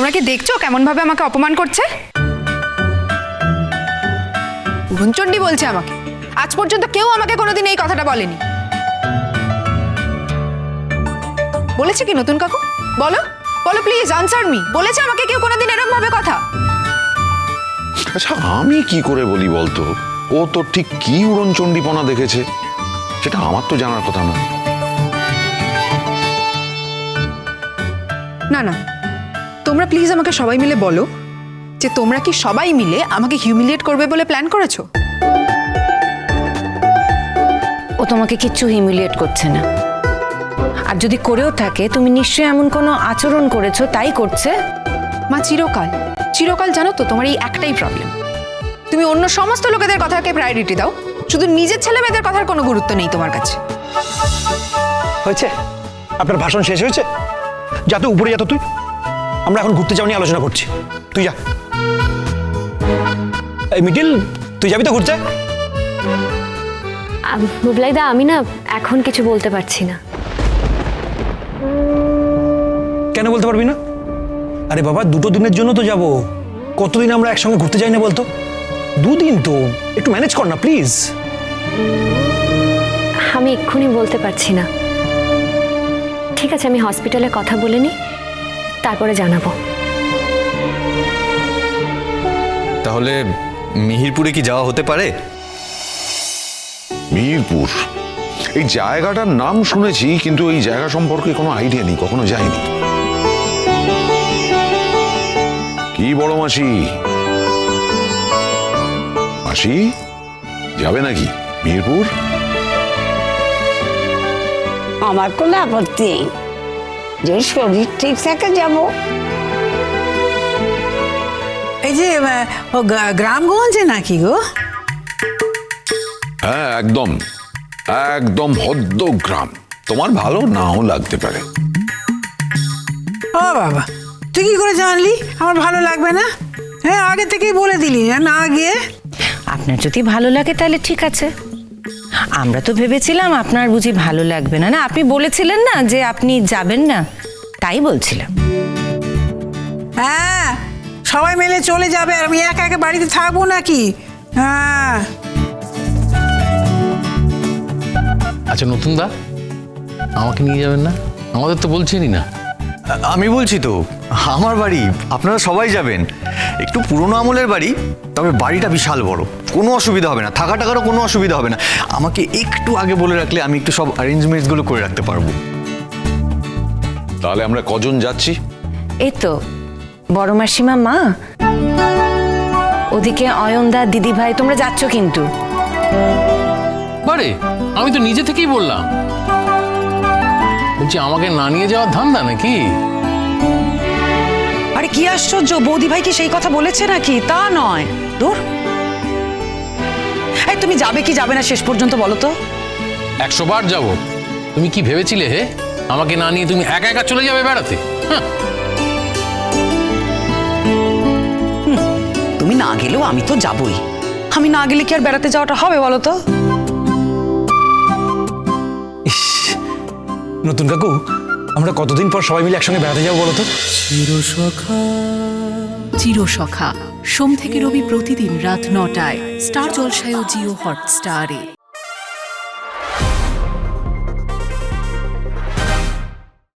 তোমরা কি দেখছো কেমন ভাবে আমাকে অপমান করছে? উড়নচণ্ডী বলছে আমাকে। আজ পর্যন্ত কেউ আমাকে কোনোদিন এই কথাটা বলেনি। বলেছে কি নতুন কাকু? বলো বলো প্লিজ, আনসার মি। বলেছে আমাকে কেউ কোনোদিন এরকম ভাবে কথা? আচ্ছা আমি কি করে বলি বলতো? ও তো ঠিক কি উড়নচণ্ডীপনা দেখেছে সেটা আমার তো জানার কথা নয়। না না, তোমরা প্লিজ আমাকে সবাই মিলে বলো যে তোমরা কি সবাই মিলে আমাকে হিউমিলিয়েট করবে বলে প্ল্যান করেছো? ও তোমাকে কিচ্ছু হিউমিলিয়েট করছে না। আর যদি করেও থাকে তুমি নিশ্চয়ই এমন কোনো আচরণ করেছো তাই করছে। মা চিরকাল চিরকাল জানো তো তোমার এই একটাই প্রবলেম, তুমি অন্য সমস্ত লোকেদের কথাকে প্রায়োরিটি দাও, শুধু নিজের ছেলে মেয়েদের কথার কোনো গুরুত্ব নেই তোমার কাছে। হয়েছে? আপনার ভাষণ শেষ হয়েছে? যা তো উপরে যা তো তুই। আমরা এখন ঘুরতে যাওয়া নিয়ে আলোচনা করছি, তুই যা। এই মিডিল, তুই যাবি তো ঘুরতে? মুবলাইদা, আমি না এখন কিছু বলতে পারছি না। কেন বলতে পারবি না? আরে বাবা, 2 দিনের জন্য তো যাব। কতদিন আমরা একসঙ্গে ঘুরতে যাই না বলতো? 2 দিন তো, একটু ম্যানেজ কর না প্লিজ। আমি এক্ষুনি বলতে পারছি না। ঠিক আছে, আমি হসপিটালে কথা বলে নিই, তারপরে জানাবো। তাহলে মিহিরপুরে কি যাওয়া হতে পারে? মিহিরপুর এই জায়গাটার নাম শুনেছি, কিন্তু এই জায়গা সম্পর্কে কোনো আইডিয়া নেই, কখনো যাইনি। কি বড় মাসি? মাসি যাবে নাকি মিহিরপুর? আমার কোনো আপত্তি নেই, যে শরীর ঠিক থাকে যাব। এই যে গ্রামগঞ্জে নাকি গো? হ্যাঁ একদম একদম হদ্দ গ্রাম, তোমার ভালো নাও লাগতে পারে। ও বাবা, তুই কি করে জানলি আমার ভালো লাগবে না? হ্যাঁ, আগে থেকেই বলে দিলি না গিয়ে। আপনার যদি ভালো লাগে তাহলে ঠিক আছে। আমরা তো ভেবেছিলাম আপনার বুঝি ভালো লাগবে না। না, আপনি বলেছিলেন না যে আপনি যাবেন না, তাই বলছিলাম। হ্যাঁ, সবাই মিলে চলে যাবে আর আমি একা একা বাড়িতে থাকবো নাকি? হ্যাঁ। আচ্ছা নতুন দা, আমাকে নিয়ে যাবেন না? আমাদের তো বলছেনই না। আমি বলছি তো, আমার বাড়ি, আপনারা সবাই যাবেন। একটু পুরনো আমলের বাড়ি, তবে বাড়িটা বিশাল বড়, কোনো অসুবিধা হবে না, থাকা টাকারও কোনো অসুবিধা হবে না। আমাকে একটু আগে বলে রাখলে আমি একটু সব অ্যারেঞ্জমেন্টসগুলো করে রাখতে পারবো। তাহলে আমরা কজন যাচ্ছি? এই তো বড় মাসিমা, মা, ওদিকে অয়নদা, দিদি ভাই, তোমরা যাচ্ছ কিন্তু। বারে, আমি তো নিজে থেকেই বললাম। বলছি আমাকে না নিয়ে যাওয়ার ধান্দা নাকি? আরে কি আশ্চর্য, বৌদি ভাই কি সেই কথা বলেছে নাকি? তা নয়, দূর। এই তুমি যাবে কি যাবে না শেষ পর্যন্ত বলো তো? 100 বার যাবো। তুমি কি ভেবেছিলে হে আমাকে না নিয়ে তুমি একা একা চলে যাবে বেড়াতে? হ্যাঁ, তুমি না গেলেও আমি তো যাবই। আমি না গেলে কি আর বেড়াতে যাওয়াটা হবে বলো তো? ইস, নতুন কাকু, আমরা কতদিন পর সবাই মিলে একসঙ্গে বেড়াতে যাবো বলো তো? চিরসখা সোম থেকে রবি প্রতিদিন রাত 9টায় স্টার জলসায় ও জিও হটস্টারে।